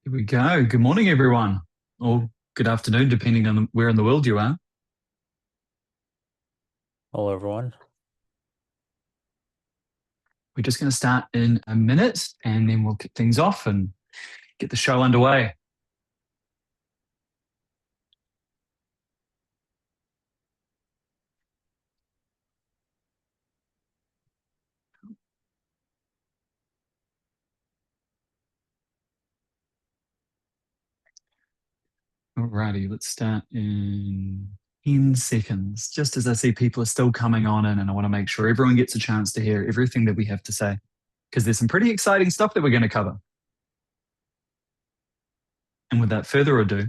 Here we go. Good morning, everyone, or good afternoon, depending on where in the world you are. Hello, everyone. We're just going to start in a minute, and then we'll kick things off and get the show underway. Alrighty, let's start in 10 seconds, just as I see people are still coming on in, and I want to make sure everyone gets a chance to hear everything that we have to say, because there's some pretty exciting stuff that we're going to cover. And without further ado,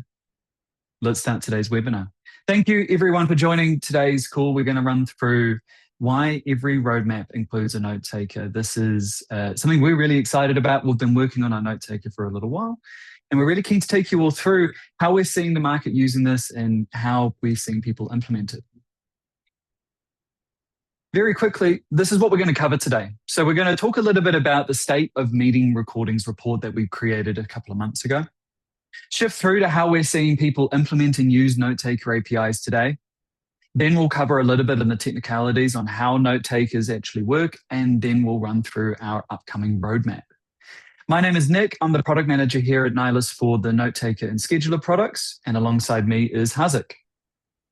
let's start today's webinar. Thank you, everyone, for joining today's call. We're going to run through why every roadmap includes a note taker. This is something we're really excited about. We've been working on our note taker for a little while, and we're really keen to take you all through how we're seeing the market using this and how we're seeing people implement it. Very quickly, this is what we're going to cover today. So we're going to talk a little bit about the state of meeting recordings report that we created a couple of months ago. Shift through to how we're seeing people implement and use Notetaker APIs today. Then we'll cover a little bit of the technicalities on how note takers actually work, and then we'll run through our upcoming roadmap. My name is Nick. I'm the product manager here at Nihilus for the Notetaker and Scheduler products, and alongside me is Hazik.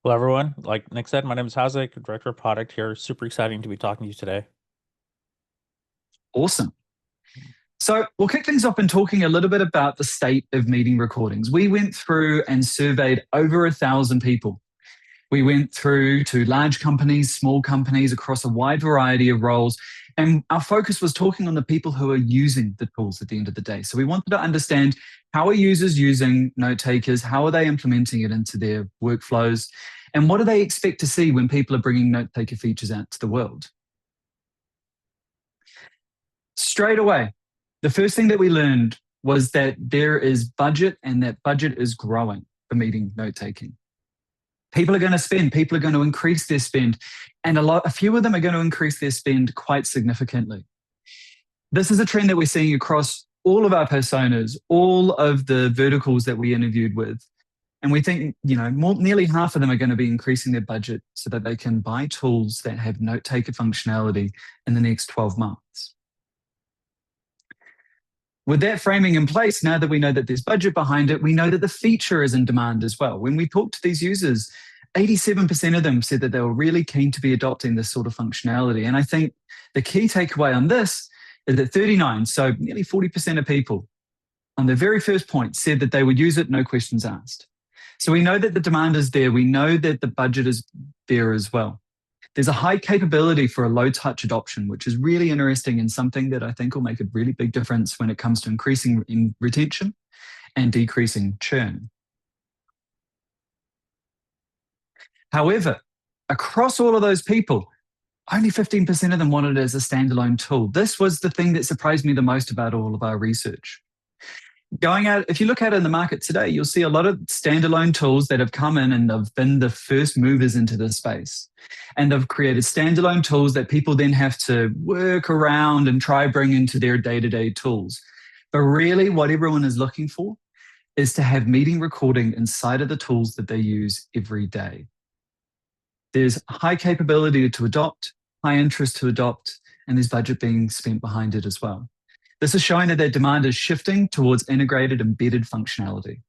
Hello, everyone. Like Nick said, my name is Hazik, Director of Product here. Super exciting to be talking to you today. Awesome. So we'll kick things off in talking a little bit about the state of meeting recordings. We went through and surveyed over 1,000 people. We went through to large companies, small companies across a wide variety of roles. And our focus was talking on the people who are using the tools at the end of the day. So we wanted to understand, how are users using note takers? How are they implementing it into their workflows? And what do they expect to see when people are bringing note taker features out to the world? Straight away, the first thing that we learned was that there is budget, and that budget is growing for meeting note taking. People are going to spend, people are going to increase their spend, and a few of them are going to increase their spend quite significantly. This is a trend that we're seeing across all of our personas, all of the verticals that we interviewed with. And we think, nearly half of them are going to be increasing their budget so that they can buy tools that have note taker functionality in the next 12 months. With that framing in place, now that we know that there's budget behind it, we know that the feature is in demand as well. When we talked to these users, 87% of them said that they were really keen to be adopting this sort of functionality. And I think the key takeaway on this is that 39, so nearly 40% of people on the very first point said that they would use it, no questions asked. So we know that the demand is there. We know that the budget is there as well. There's a high capability for a low-touch adoption, which is really interesting and something that I think will make a really big difference when it comes to increasing retention and decreasing churn. However, across all of those people, only 15% of them wanted it as a standalone tool. This was the thing that surprised me the most about all of our research. Going out, if you look at it in the market today, you'll see a lot of standalone tools that have come in and have been the first movers into this space. And they've created standalone tools that people then have to work around and try bring into their day-to-day tools. But really what everyone is looking for is to have meeting recording inside of the tools that they use every day. There's high capability to adopt, high interest to adopt, and there's budget being spent behind it as well. This is showing that their demand is shifting towards integrated, embedded functionality.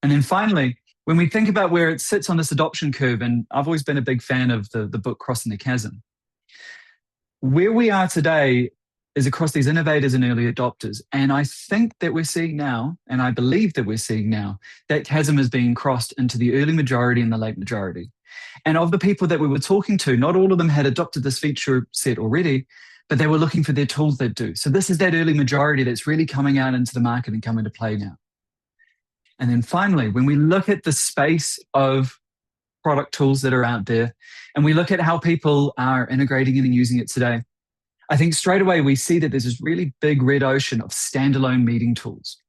And then finally, when we think about where it sits on this adoption curve, and I've always been a big fan of the book Crossing the Chasm, where we are today is across these innovators and early adopters. And I think that we're seeing now, and I believe that we're seeing now, that chasm is being crossed into the early majority and the late majority. And of the people that we were talking to, not all of them had adopted this feature set already, but they were looking for their tools that do. So this is that early majority that's really coming out into the market and coming to play now. And then finally, when we look at the space of product tools that are out there, and we look at how people are integrating it and using it today, I think straight away we see that there's this really big red ocean of standalone meeting tools.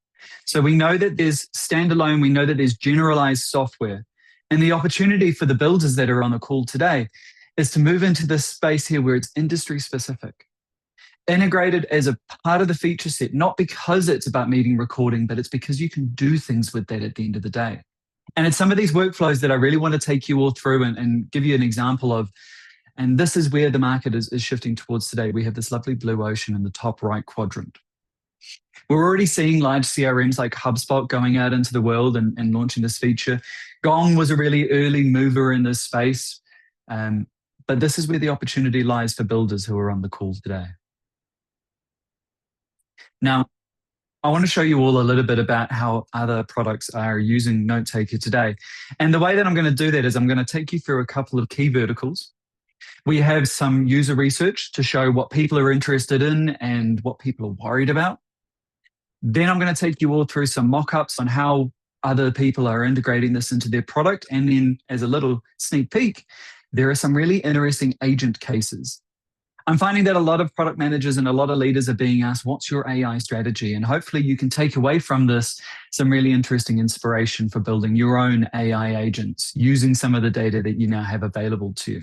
So we know that there's standalone, we know that there's generalized software, and the opportunity for the builders that are on the call today is to move into this space here where it's industry specific. integrated as a part of the feature set, not because it's about meeting recording, but it's because you can do things with that at the end of the day. And it's some of these workflows that I really want to take you all through and give you an example of. And this is where the market is shifting towards today. We have this lovely blue ocean in the top right quadrant. We're already seeing large CRMs like HubSpot going out into the world and launching this feature. Gong was a really early mover in this space. But this is where the opportunity lies for builders who are on the call today. Now, I want to show you all a little bit about how other products are using Notetaker today. And the way that I'm going to do that is I'm going to take you through a couple of key verticals. We have some user research to show what people are interested in and what people are worried about. Then I'm going to take you all through some mock-ups on how other people are integrating this into their product. And then as a little sneak peek, there are some really interesting agent cases. I'm finding that a lot of product managers and a lot of leaders are being asked, what's your AI strategy? And hopefully you can take away from this some really interesting inspiration for building your own AI agents using some of the data that you now have available to you.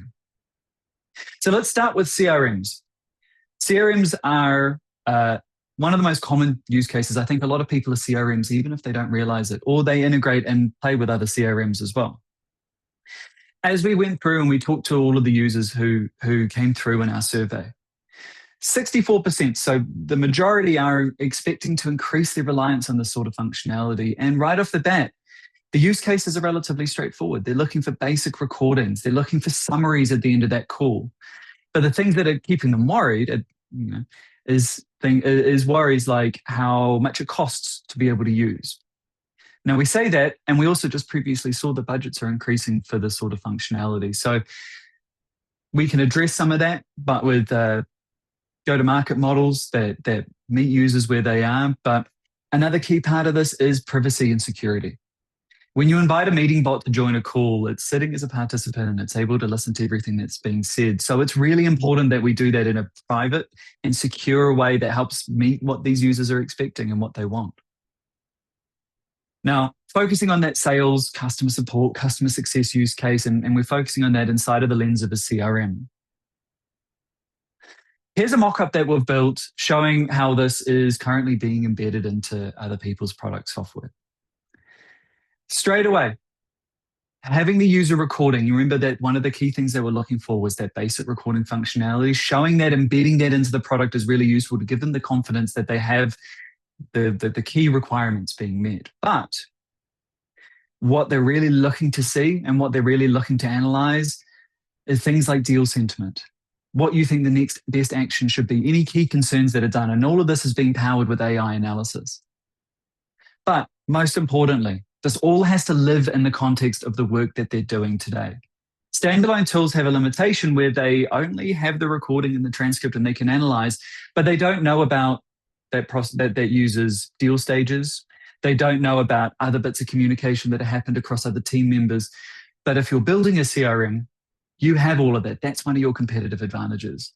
So let's start with CRMs. CRMs are one of the most common use cases. I think a lot of people are CRMs, even if they don't realize it, or they integrate and play with other CRMs as well. As we went through and we talked to all of the users who came through in our survey, 64%, so the majority are expecting to increase their reliance on this sort of functionality. And right off the bat, the use cases are relatively straightforward. They're looking for basic recordings. They're looking for summaries at the end of that call. But the things that are keeping them worried, is worries like how much it costs to be able to use. Now, we say that, and we also just previously saw the budgets are increasing for this sort of functionality. So we can address some of that, but with go-to-market models that meet users where they are. But another key part of this is privacy and security. When you invite a meeting bot to join a call, it's sitting as a participant and it's able to listen to everything that's being said. So it's really important that we do that in a private and secure way that helps meet what these users are expecting and what they want. Now, focusing on that sales, customer support, customer success use case, and we're focusing on that inside of the lens of a CRM. Here's a mock-up that we've built showing how this is currently being embedded into other people's product software. Straight away, having the user recording, you remember that one of the key things they were looking for was that basic recording functionality. Showing that, embedding that into the product is really useful to give them the confidence that they have the key requirements being met. But what they're really looking to see and what they're really looking to analyze is things like deal sentiment, what you think the next best action should be, any key concerns that are done. And all of this is being powered with AI analysis. But most importantly, this all has to live in the context of the work that they're doing today. Standalone tools have a limitation where they only have the recording and the transcript and they can analyze, but they don't know about that user's deal stages. They don't know about other bits of communication that have happened across other team members. But if you're building a CRM, you have all of that. That's one of your competitive advantages.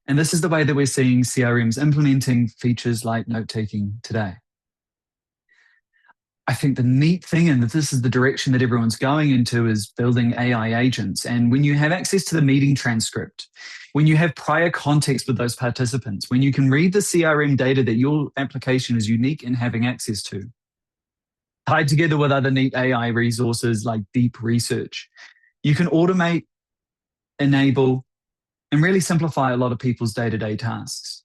And this is the way that we're seeing CRMs implementing features like note-taking today. I think the neat thing, and this is the direction that everyone's going into, is building AI agents. And when you have access to the meeting transcript, when you have prior context with those participants, when you can read the CRM data that your application is unique in having access to, tied together with other neat AI resources like deep research, you can automate, enable, and really simplify a lot of people's day-to-day tasks.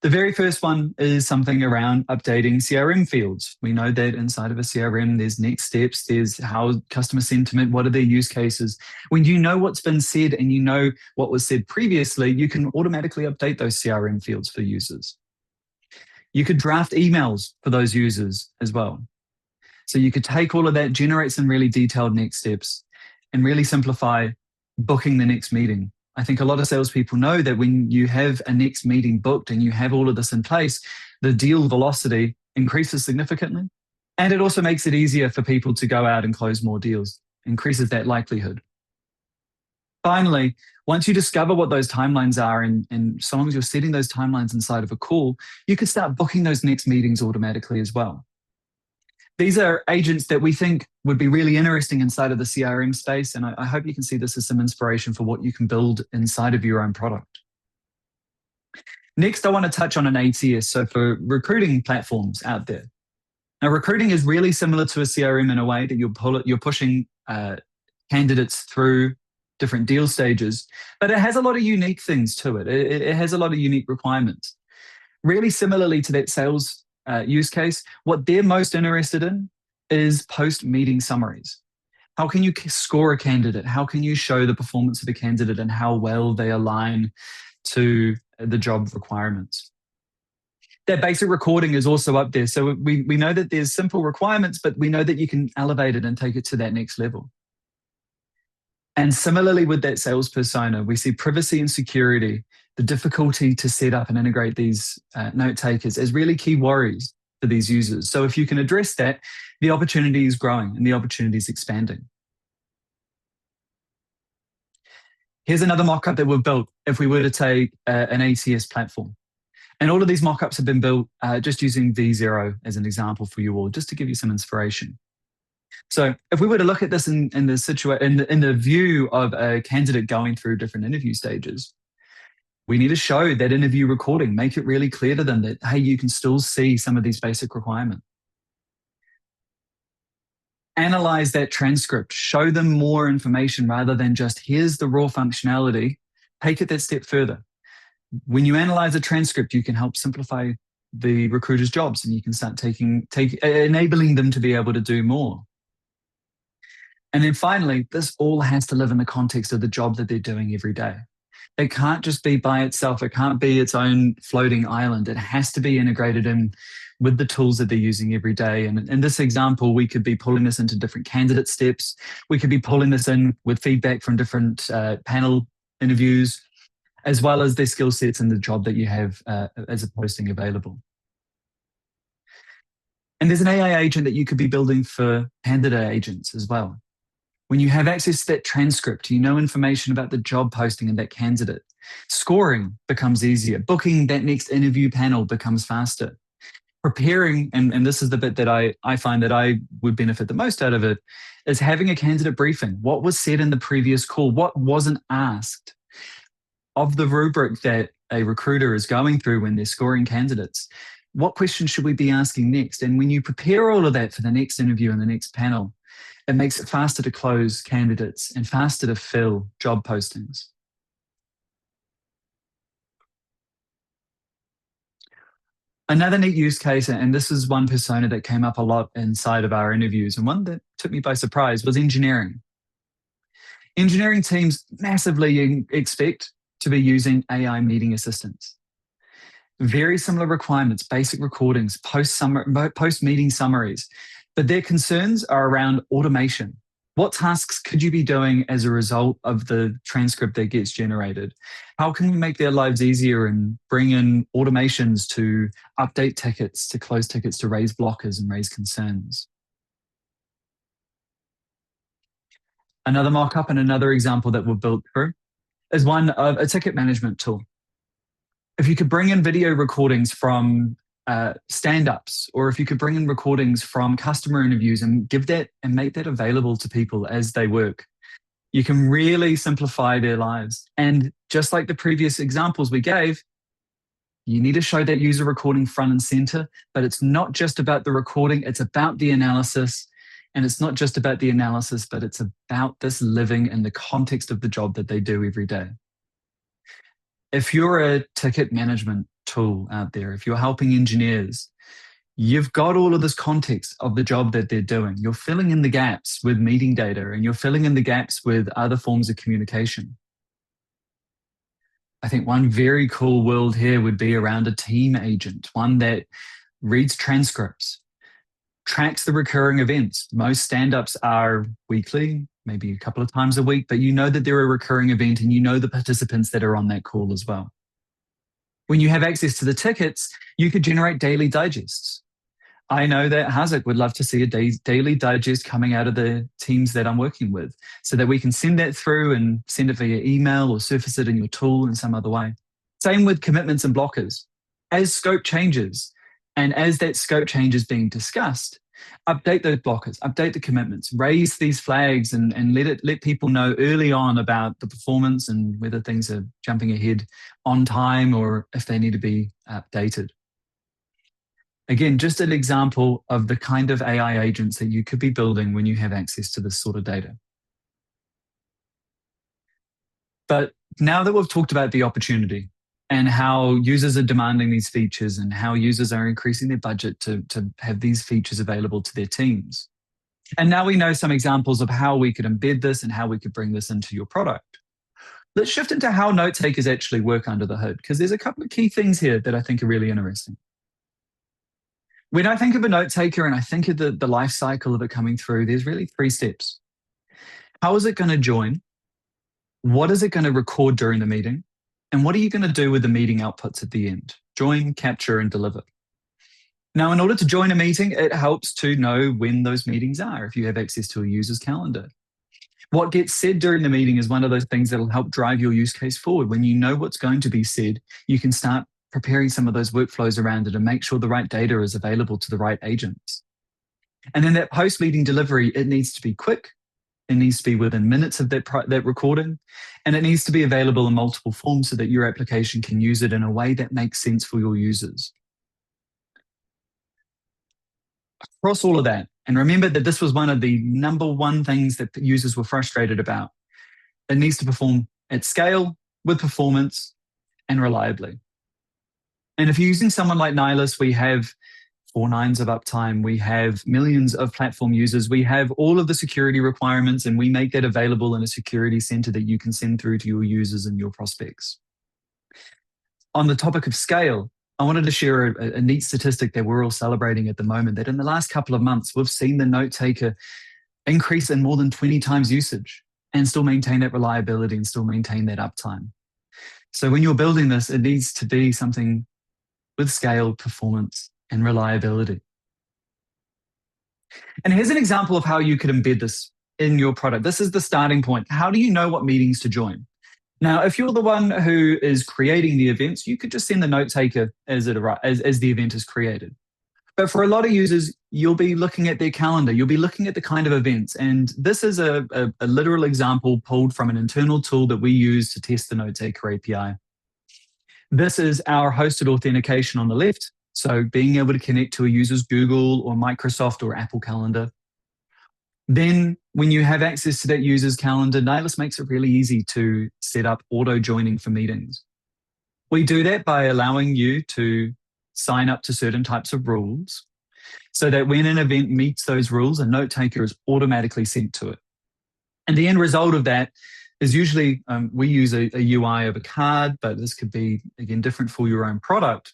The very first one is something around updating CRM fields. We know that inside of a CRM, there's next steps, there's how customer sentiment, what are their use cases. When you know what's been said and you know what was said previously, you can automatically update those CRM fields for users. You could draft emails for those users as well. So you could take all of that, generate some really detailed next steps, and really simplify booking the next meeting. I think a lot of salespeople know that when you have a next meeting booked and you have all of this in place, the deal velocity increases significantly. And it also makes it easier for people to go out and close more deals, increases that likelihood. Finally, once you discover what those timelines are, and so long as you're setting those timelines inside of a call, you can start booking those next meetings automatically as well. These are agents that we think would be really interesting inside of the CRM space, and I hope you can see this as some inspiration for what you can build inside of your own product. Next, I want to touch on an ATS. So for recruiting platforms out there. Now, recruiting is really similar to a CRM in a way that you're pushing candidates through different deal stages, but it has a lot of unique things to it. It has a lot of unique requirements. Really similarly to that sales use case, what they're most interested in is post-meeting summaries. How can you score a candidate? How can you show the performance of a candidate and how well they align to the job requirements? That basic recording is also up there. So we know that there's simple requirements, but we know that you can elevate it and take it to that next level. And similarly with that sales persona, we see privacy and security, the difficulty to set up and integrate these note takers as really key worries for these users. So if you can address that, the opportunity is growing and the opportunity is expanding. Here's another mock-up that we've built if we were to take an ATS platform. And all of these mock-ups have been built just using V0 as an example for you all, just to give you some inspiration. So if we were to look at this in the view of a candidate going through different interview stages, we need to show that interview recording, make it really clear to them that, hey, you can still see some of these basic requirements. Analyze that transcript, show them more information rather than just here's the raw functionality, take it that step further. When you analyze a transcript, you can help simplify the recruiter's jobs and you can start enabling them to be able to do more. And then finally, this all has to live in the context of the job that they're doing every day. It can't just be by itself. It can't be its own floating island. It has to be integrated in with the tools that they're using every day. And in this example, we could be pulling this into different candidate steps. We could be pulling this in with feedback from different panel interviews, as well as their skill sets and the job that you have as a posting available. And there's an AI agent that you could be building for candidate agents as well. When you have access to that transcript, you know information about the job posting and that candidate. Scoring becomes easier. Booking that next interview panel becomes faster. Preparing, and this is the bit that I find that I would benefit the most out of it, is having a candidate briefing. What was said in the previous call? What wasn't asked? Of the rubric that a recruiter is going through when they're scoring candidates, what questions should we be asking next? And when you prepare all of that for the next interview and the next panel, it makes it faster to close candidates and faster to fill job postings. Another neat use case, and this is one persona that came up a lot inside of our interviews, and one that took me by surprise, was engineering. Engineering teams massively expect to be using AI meeting assistants. Very similar requirements, basic recordings, post-meeting summaries, but their concerns are around automation. What tasks could you be doing as a result of the transcript that gets generated? How can we make their lives easier and bring in automations to update tickets, to close tickets, to raise blockers and raise concerns? Another mock-up and another example that we've built through is one of a ticket management tool. If you could bring in video recordings from stand-ups, or if you could bring in recordings from customer interviews and give that and make that available to people as they work, you can really simplify their lives. And just like the previous examples we gave, you need to show that user recording front and center, but it's not just about the recording, it's about the analysis. And it's not just about the analysis, but it's about this living in the context of the job that they do every day. If you're a ticket management tool out there, if you're helping engineers, you've got all of this context of the job that they're doing. You're filling in the gaps with meeting data and you're filling in the gaps with other forms of communication. I think one very cool world here would be around a team agent, one that reads transcripts, tracks the recurring events. Most stand-ups are weekly, maybe a couple of times a week, but you know that they're a recurring event and you know the participants that are on that call as well. When you have access to the tickets, you could generate daily digests. I know that Hazak would love to see a daily digest coming out of the teams that I'm working with so that we can send that through and send it via email or surface it in your tool in some other way. Same with commitments and blockers. As scope changes, and as that scope change is being discussed, Update those blockers, update the commitments, raise these flags, and let people know early on about the performance and whether things are jumping ahead on time or if they need to be updated. Again, just an example of the kind of AI agents that you could be building when you have access to this sort of data. But now that we've talked about the opportunity and how users are demanding these features and how users are increasing their budget to have these features available to their teams, and now we know some examples of how we could embed this and how we could bring this into your product, let's shift into how note takers actually work under the hood, because there's a couple of key things here that I think are really interesting. When I think of a note taker and I think of the life cycle of it coming through, there's really 3 steps. How is it going to join? What is it going to record during the meeting? And what are you going to do with the meeting outputs at the end? Join, capture, and deliver. Now, in order to join a meeting, it helps to know when those meetings are if you have access to a user's calendar. What gets said during the meeting is one of those things that will help drive your use case forward. When you know what's going to be said, you can start preparing some of those workflows around it and make sure the right data is available to the right agents. And then that post-meeting delivery, it needs to be quick. It needs to be within minutes of that recording, and it needs to be available in multiple forms so that your application can use it in a way that makes sense for your users. Across all of that, and remember that this was one of the #1 things that users were frustrated about, it needs to perform at scale, with performance, and reliably. And if you're using someone like Nihilus, we have 4 nines of uptime, we have millions of platform users, we have all of the security requirements, and we make that available in a security center that you can send through to your users and your prospects. On the topic of scale, I wanted to share a neat statistic that we're all celebrating at the moment, that in the last couple of months, we've seen the note taker increase in more than 20 times usage and still maintain that reliability and still maintain that uptime. So when you're building this, it needs to be something with scale, performance, and reliability. And here's an example of how you could embed this in your product. This is the starting point. How do you know what meetings to join? Now, if you're the one who is creating the events, you could just send the note taker as the event is created. But for a lot of users, you'll be looking at their calendar. You'll be looking at the kind of events. And this is a literal example pulled from an internal tool that we use to test the Notetaker API. This is our hosted authentication on the left. So being able to connect to a user's Google or Microsoft or Apple calendar. Then when you have access to that user's calendar, Nihilus makes it really easy to set up auto joining for meetings. We do that by allowing you to sign up to certain types of rules so that when an event meets those rules, a note taker is automatically sent to it. And the end result of that is usually we use a UI of a card, but this could be, again, different for your own product.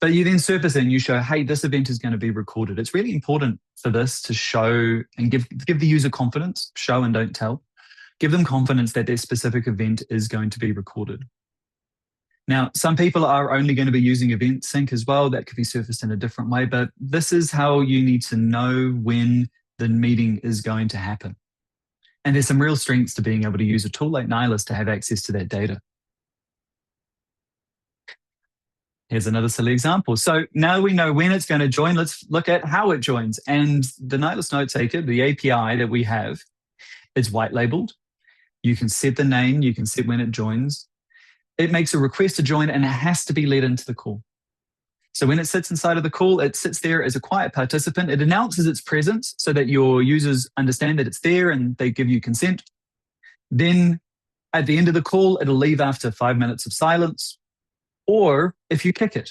But you then surface it and you show, hey, this event is going to be recorded. It's really important for this to show and give the user confidence, show and don't tell. Give them confidence that their specific event is going to be recorded. Now, some people are only going to be using event sync as well. That could be surfaced in a different way, but this is how you need to know when the meeting is going to happen. And there's some real strengths to being able to use a tool like Nihilus to have access to that data. Here's another silly example. So now we know when it's going to join. Let's look at how it joins. And the Nihilus Notetaker, the API that we have, it's white labeled. You can set the name. You can set when it joins. It makes a request to join, and it has to be led into the call. So when it sits inside of the call, it sits there as a quiet participant. It announces its presence so that your users understand that it's there and they give you consent. Then at the end of the call, it'll leave after 5 minutes of silence, or if you kick it.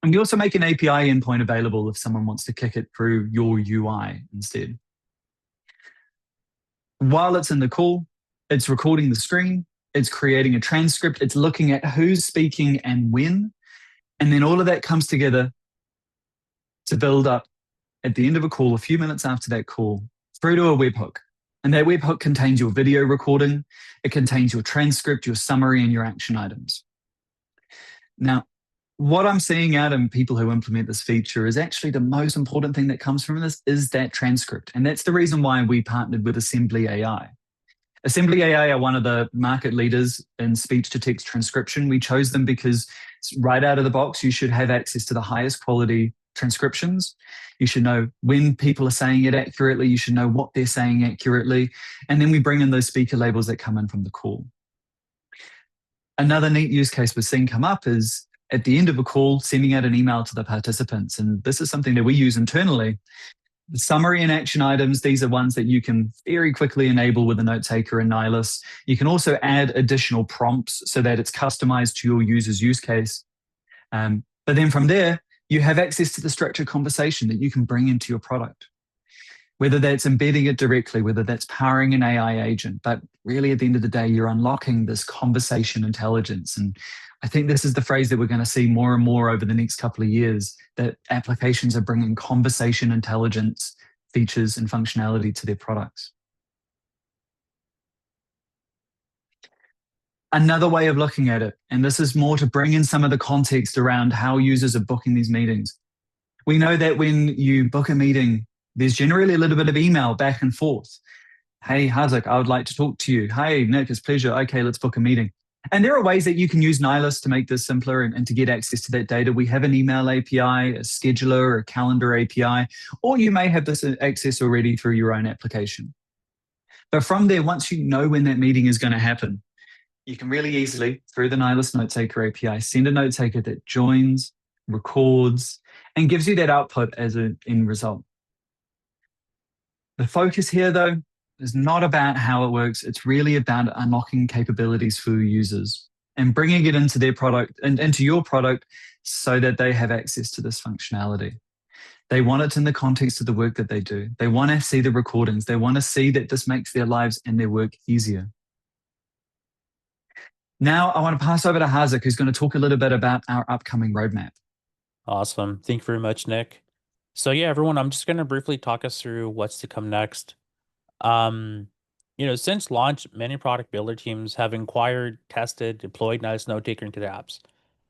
And we also make an API endpoint available if someone wants to kick it through your UI instead. While it's in the call, it's recording the screen, it's creating a transcript, it's looking at who's speaking and when. And then all of that comes together to build up at the end of a call, a few minutes after that call, through to a webhook. And that webhook contains your video recording, it contains your transcript, your summary, and your action items. Now, what I'm seeing out in people who implement this feature is actually the most important thing that comes from this is that transcript. And that's the reason why we partnered with Assembly AI. Assembly AI are one of the market leaders in speech-to-text transcription. We chose them because right out of the box, you should have access to the highest quality transcriptions. You should know when people are saying it accurately. You should know what they're saying accurately. And then we bring in those speaker labels that come in from the call. Another neat use case we're seeing come up is at the end of a call, sending out an email to the participants. And this is something that we use internally. The summary and action items, these are ones that you can very quickly enable with a Notetaker and Nihilus. You can also add additional prompts so that it's customized to your user's use case. But then from there, you have access to the structured conversation that you can bring into your product. Whether that's embedding it directly, whether that's powering an AI agent, but really at the end of the day, you're unlocking this conversation intelligence. And I think this is the phrase that we're going to see more and more over the next couple of years, that applications are bringing conversation intelligence features and functionality to their products. Another way of looking at it, and this is more to bring in some of the context around how users are booking these meetings. We know that when you book a meeting, there's generally a little bit of email back and forth. Hey, Hazik, I would like to talk to you. Hey, Nick, it's a pleasure. Okay, let's book a meeting. And there are ways that you can use Nihilus to make this simpler and to get access to that data. We have an email API, a scheduler, a calendar API, or you may have this access already through your own application. But from there, once you know when that meeting is going to happen, you can really easily, through the Nihilus Notetaker API, send a note taker that joins, records, and gives you that output as an end result. The focus here, though, is not about how it works. It's really about unlocking capabilities for users and bringing it into their product and into your product so that they have access to this functionality. They want it in the context of the work that they do. They want to see the recordings. They want to see that this makes their lives and their work easier. Now, I want to pass over to Hazik, who's going to talk a little bit about our upcoming roadmap. Awesome. Thank you very much, Nick. So yeah, everyone, I'm just going to briefly talk us through what's to come next. Since launch, many product builder teams have inquired, tested, deployed Nice Notetaker into their apps.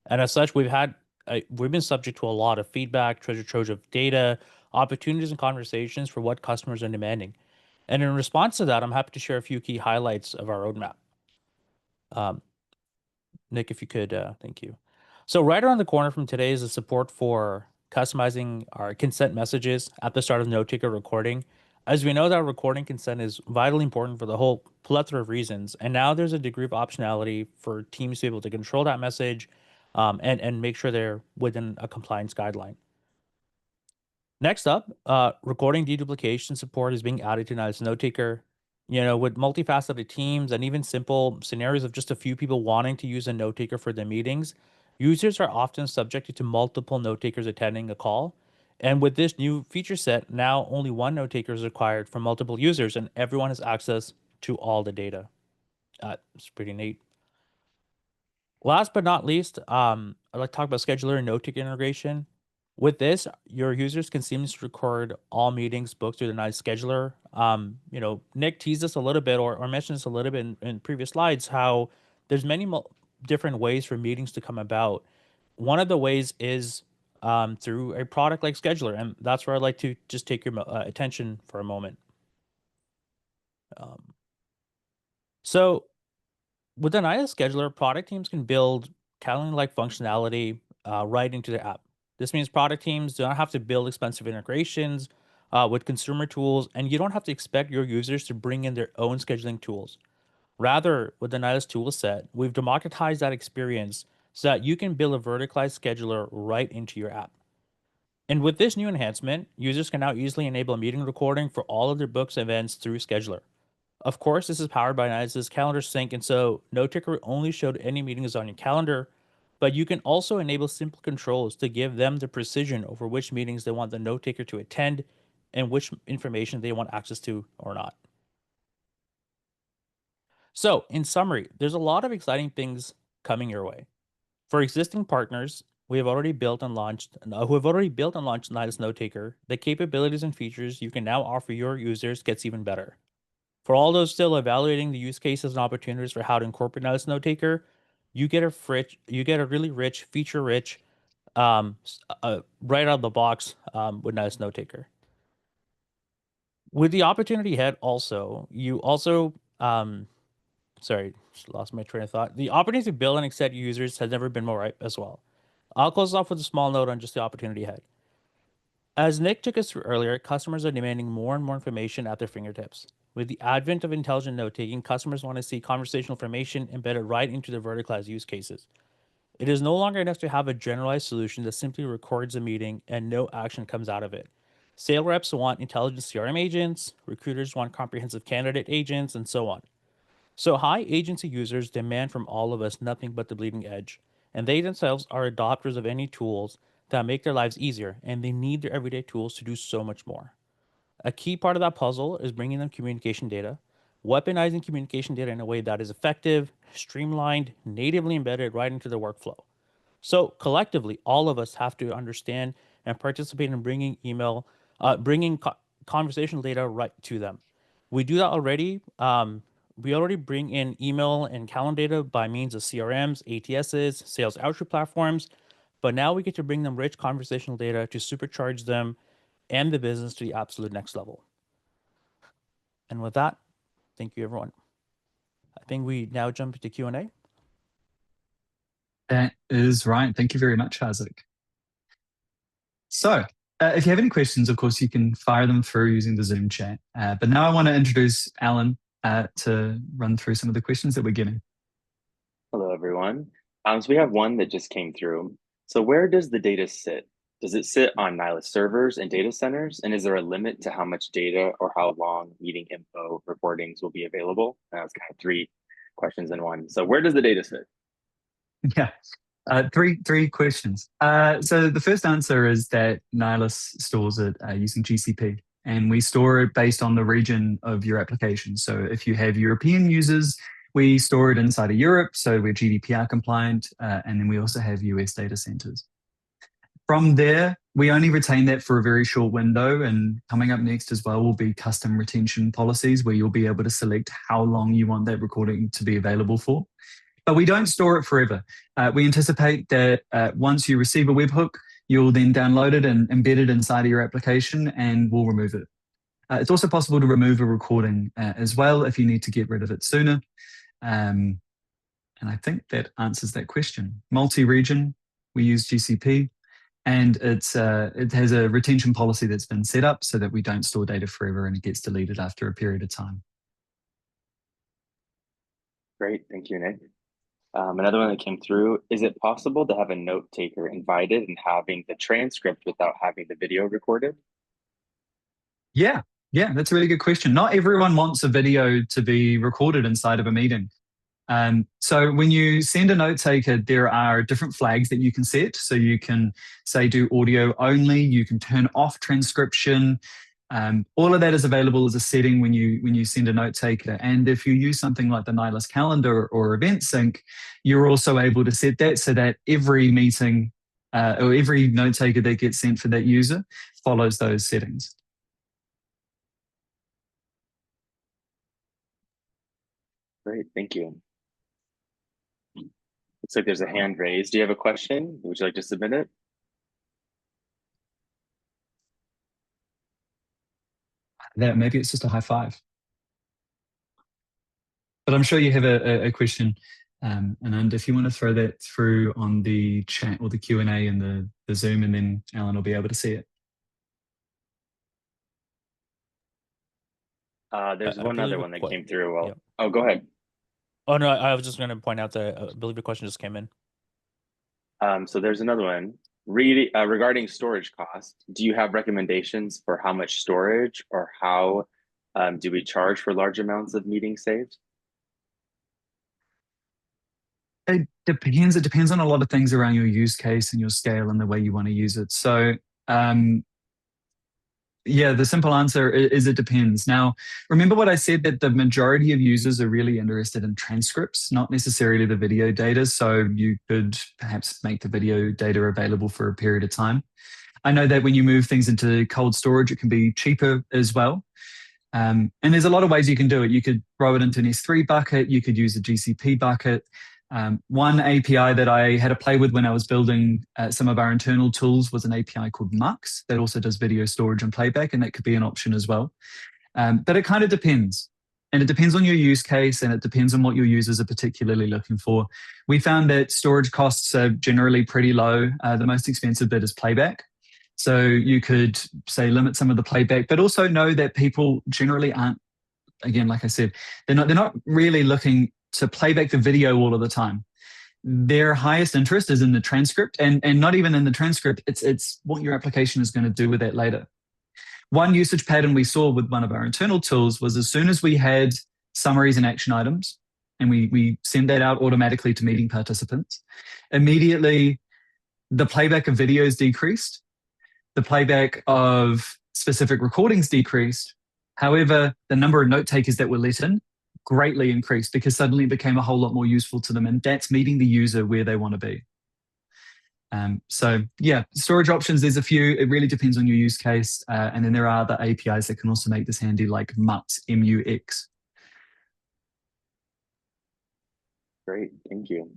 And as such, we've been subject to a lot of feedback, treasure trove of data, opportunities and conversations for what customers are demanding. And in response to that, I'm happy to share a few key highlights of our roadmap. Nick, if you could, thank you. So right around the corner from today is the support for customizing our consent messages at the start of Notetaker recording. As we know, that recording consent is vitally important for the whole plethora of reasons. And now there's a degree of optionality for teams to be able to control that message and make sure they're within a compliance guideline. Next up, recording deduplication support is being added to Nice Notetaker. With multifaceted teams and even simple scenarios of just a few people wanting to use a note taker for their meetings, users are often subjected to multiple note takers attending a call. And with this new feature set, now only one note taker is required for multiple users, and everyone has access to all the data. It's pretty neat. Last but not least, I'd like to talk about scheduler and note taker integration. With this, your users can seamlessly record all meetings booked through the Nice scheduler. Nick teased us a little bit or mentioned this a little bit in previous slides, how there's many different ways for meetings to come about. One of the ways is through a product like scheduler, and that's where I'd like to just take your attention for a moment. So with an IS scheduler, product teams can build calendar-like functionality right into the app. This means product teams do not have to build expensive integrations with consumer tools, and you don't have to expect your users to bring in their own scheduling tools. Rather, with the Nihilus tool set, we've democratized that experience so that you can build a verticalized scheduler right into your app. And with this new enhancement, users can now easily enable meeting recording for all of their books events through Scheduler. Of course, this is powered by Nice's calendar sync, and so Notetaker only showed any meetings on your calendar, but you can also enable simple controls to give them the precision over which meetings they want the Notetaker to attend and which information they want access to or not. So, in summary, there's a lot of exciting things coming your way. For existing partners, we have already built and launched, who have already built and launched Nihilus Notetaker, the capabilities and features you can now offer your users gets even better. For all those still evaluating the use cases and opportunities for how to incorporate Nihilus Notetaker, you get a really rich, feature-rich, right out of the box with Nihilus Notetaker. With the opportunity ahead, sorry, just lost my train of thought. The opportunity to build and accept users has never been more ripe as well. I'll close off with a small note on just the opportunity ahead. As Nick took us through earlier, customers are demanding more and more information at their fingertips. With the advent of intelligent note taking, customers want to see conversational information embedded right into their verticalized use cases. It is no longer enough to have a generalized solution that simply records a meeting and no action comes out of it. Sale reps want intelligent CRM agents, recruiters want comprehensive candidate agents, and so on. So, high agency users demand from all of us nothing but the bleeding edge, and they themselves are adopters of any tools that make their lives easier, and they need their everyday tools to do so much more. A key part of that puzzle is bringing them communication data, weaponizing communication data in a way that is effective, streamlined, natively embedded right into their workflow. So collectively, all of us have to understand and participate in bringing conversational data right to them. We do that already. We already bring in email and calendar data by means of CRMs, ATSs, sales outreach platforms, but now we get to bring them rich conversational data to supercharge them and the business to the absolute next level. And with that, thank you, everyone. I think we now jump into Q&A. That is right. Thank you very much, Isaac. So if you have any questions, of course, you can fire them through using the Zoom chat. But now I want to introduce Alan to run through some of the questions that we're getting. Hello, everyone. So we have one that just came through. So where does the data sit? Does it sit on Nihilus servers and data centers? And is there a limit to how much data or how long meeting info recordings will be available? That's kind of 3 questions in one. So where does the data sit? Yeah, three questions. So the first answer is that Nihilus stores it using GCP, and we store it based on the region of your application. So if you have European users, we store it inside of Europe, so we're GDPR compliant, and then we also have US data centers. From there, we only retain that for a very short window, and coming up next as well will be custom retention policies where you'll be able to select how long you want that recording to be available for. But we don't store it forever. We anticipate that once you receive a webhook, you'll then download it and embed it inside of your application, and we'll remove it. It's also possible to remove a recording as well if you need to get rid of it sooner. And I think that answers that question. Multi-region, we use GCP, and it has a retention policy that's been set up so that we don't store data forever and it gets deleted after a period of time. Great, thank you, Nick. Another one that came through, is it possible to have a note taker invited and having the transcript without having the video recorded? Yeah, that's a really good question. Not everyone wants a video to be recorded inside of a meeting. So when you send a note taker, there are different flags that you can set. So you can say do audio only, you can turn off transcription. All of that is available as a setting when you send a note taker. And if you use something like the Nihilus calendar or event sync, you're also able to set that so that every meeting or every note taker that gets sent for that user follows those settings. Great, thank you. Looks like there's a hand raised. Do you have a question? Would you like to submit it? That maybe it's just a high five. But I'm sure you have a question. And if you want to throw that through on the chat or the Q&A in the Zoom, and then Alan will be able to see it. There's one other one that came through. Well, oh, go ahead. Oh, no, I was just going to point out that I believe the question just came in. So there's another one. Regarding storage cost, do you have recommendations for how much storage or how do we charge for large amounts of meetings saved? It depends. It depends on a lot of things around your use case and your scale and the way you want to use it. So yeah, the simple answer is it depends. Now, remember what I said, that the majority of users are really interested in transcripts, not necessarily the video data. So you could perhaps make the video data available for a period of time. I know that when you move things into cold storage, it can be cheaper as well. And there's a lot of ways you can do it. You could throw it into an S3 bucket. You could use a GCP bucket. One API that I had to play with when I was building some of our internal tools was an API called Mux that also does video storage and playback, and that could be an option as well. But it kind of depends. And it depends on your use case, and it depends on what your users are particularly looking for. We found that storage costs are generally pretty low. The most expensive bit is playback. So you could say limit some of the playback, but also know that people generally aren't, again, like I said, they're not really looking to play back the video all of the time. Their highest interest is in the transcript, and not even in the transcript. It's what your application is going to do with that later. One usage pattern we saw with one of our internal tools was as soon as we had summaries and action items, and we send that out automatically to meeting participants, immediately the playback of videos decreased, the playback of specific recordings decreased. However, the number of note takers that were let in greatly increased because suddenly it became a whole lot more useful to them, and that's meeting the user where they want to be. So yeah, storage options, there's a few. It really depends on your use case. And then there are other APIs that can also make this handy, like MUX, MUX. Great, thank you.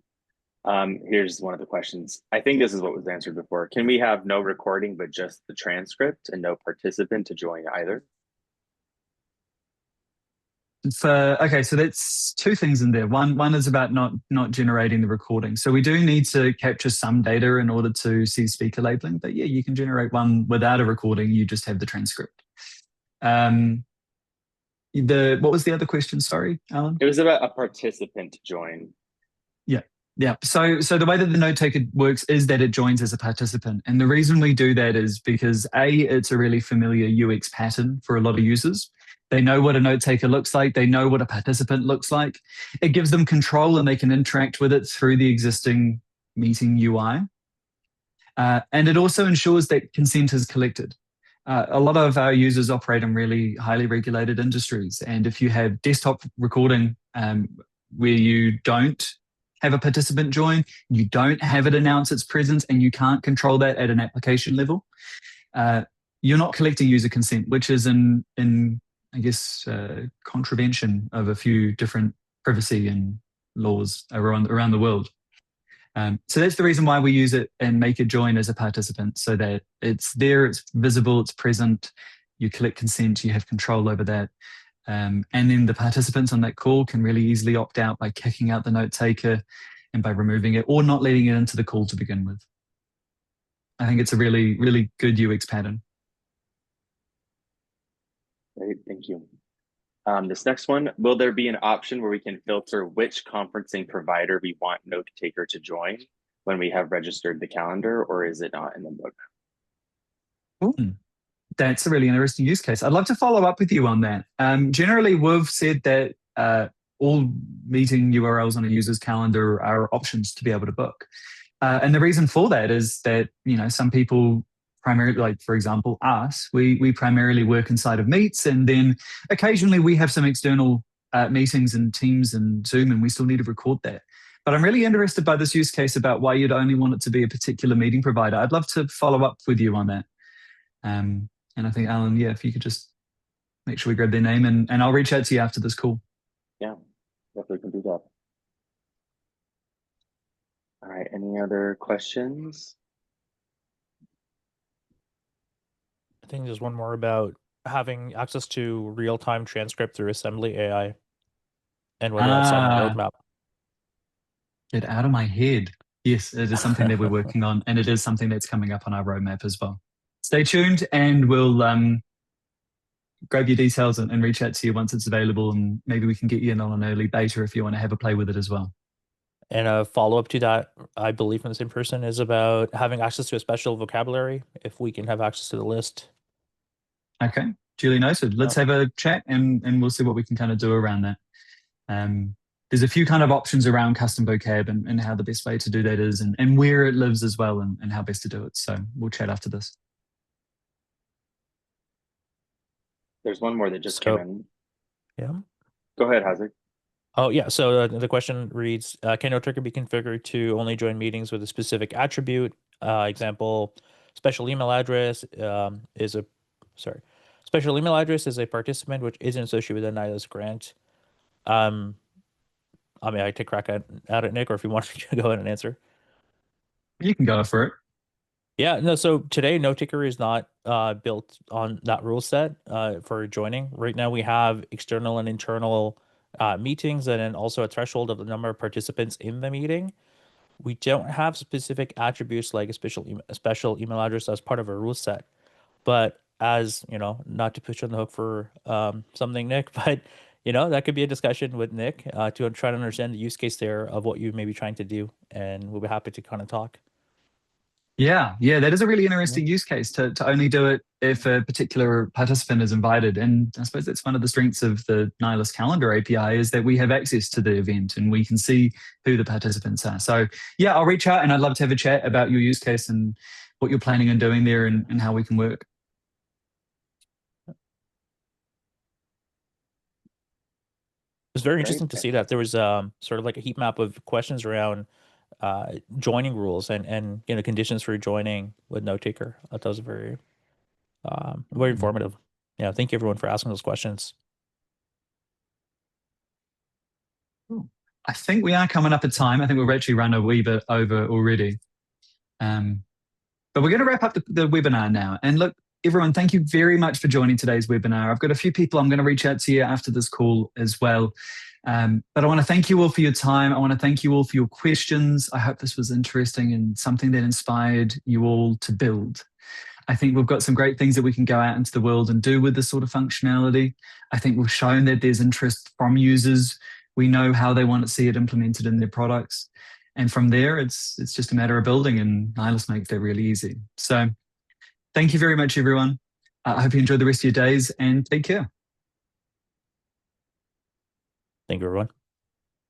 Here's one of the questions. I think this is what was answered before. Can we have no recording, but just the transcript and no participant to join either? Okay, so that's two things in there. One is about not generating the recording. So we do need to capture some data in order to see speaker labeling. But yeah, you can generate one without a recording. You just have the transcript. What was the other question? Sorry, Alan. It was about a participant to join. Yeah. So the way that the note taker works is that it joins as a participant. And the reason we do that is because it's a really familiar UX pattern for a lot of users. They know what a note taker looks like. They know what a participant looks like. It gives them control and they can interact with it through the existing meeting UI. And it also ensures that consent is collected. A lot of our users operate in really highly regulated industries. And if you have desktop recording where you don't have a participant join, you don't have it announce its presence, and you can't control that at an application level, you're not collecting user consent, which is in I guess, contravention of a few different privacy and laws around the world. So that's the reason why we use it and make it join as a participant, so that it's there, it's visible, it's present, you collect consent, you have control over that. And then the participants on that call can really easily opt out by kicking out the note taker and by removing it or not letting it into the call to begin with. I think it's a really, really good UX pattern. Great, thank you. This next one, will there be an option where we can filter which conferencing provider we want Notetaker to join when we have registered the calendar, or is it not in the book? That's a really interesting use case. I'd love to follow up with you on that. Generally, we've said that all meeting URLs on a user's calendar are options to be able to book. And the reason for that is that, some people primarily, like for example, us, we primarily work inside of Meets, and then occasionally we have some external meetings in Teams and Zoom, and we still need to record that. But I'm really interested by this use case about why you'd only want it to be a particular meeting provider. I'd love to follow up with you on that. And I think, Alan, yeah, if you could just make sure we grab their name, and I'll reach out to you after this call. Yeah, definitely can do that. All right, any other questions? I think there's one more about having access to real-time transcript through Assembly AI and whether that's on the roadmap. Get out of my head. Yes, it is something that we're working on, and it is something that's coming up on our roadmap as well. Stay tuned, and we'll grab your details and reach out to you once it's available, and maybe we can get you in on an early beta if you want to have a play with it as well. And a follow-up to that, I believe from the same person, is about having access to a special vocabulary, if we can have access to the list. Okay, duly noted. Let's have a chat, and we'll see what we can kind of do around that. There's a few kind of options around custom vocab and how the best way to do that is, and where it lives as well, and how best to do it. So we'll chat after this. There's one more that just came in. Yeah. Go ahead, Hazard. Oh, yeah. So the question reads, can Notetaker be configured to only join meetings with a specific attribute? Example, special email address special email address is a participant which isn't associated with a NILS grant. I mean, I take a crack at it, Nick, or if you want to go ahead and answer. You can go for it. Yeah, no, so today Notetaker is not built on that rule set for joining. Right now we have external and internal meetings, and then also a threshold of the number of participants in the meeting. we don't have specific attributes like a special email address as part of a rule set. But as you know, not to put you on the hook for something, Nick, but that could be a discussion with Nick to try to understand the use case there of what you may be trying to do, and we'll be happy to kind of talk. Yeah, that is a really interesting use case to only do it if a particular participant is invited. And I suppose that's one of the strengths of the Nihilist Calendar API is that we have access to the event and we can see who the participants are. So yeah, I'll reach out and I'd love to have a chat about your use case and what you're planning on doing there and how we can work. It's very interesting to see that there was sort of like a heat map of questions around joining rules and conditions for joining with Notetaker. I thought that was very informative. Yeah, thank you everyone for asking those questions. I think we are coming up at time. I think we've actually run a wee bit over already. But we're going to wrap up the webinar now. And look, everyone, thank you very much for joining today's webinar. I've got a few people I'm going to reach out to you after this call as well. But I want to thank you all for your time. I want to thank you all for your questions. I hope this was interesting and something that inspired you all to build. I think we've got some great things that we can go out into the world and do with this sort of functionality. I think we've shown that there's interest from users. We know how they want to see it implemented in their products. And from there, it's just a matter of building, and Nihilist makes that really easy. So thank you very much, everyone. I hope you enjoy the rest of your days and take care. Thank you, everyone.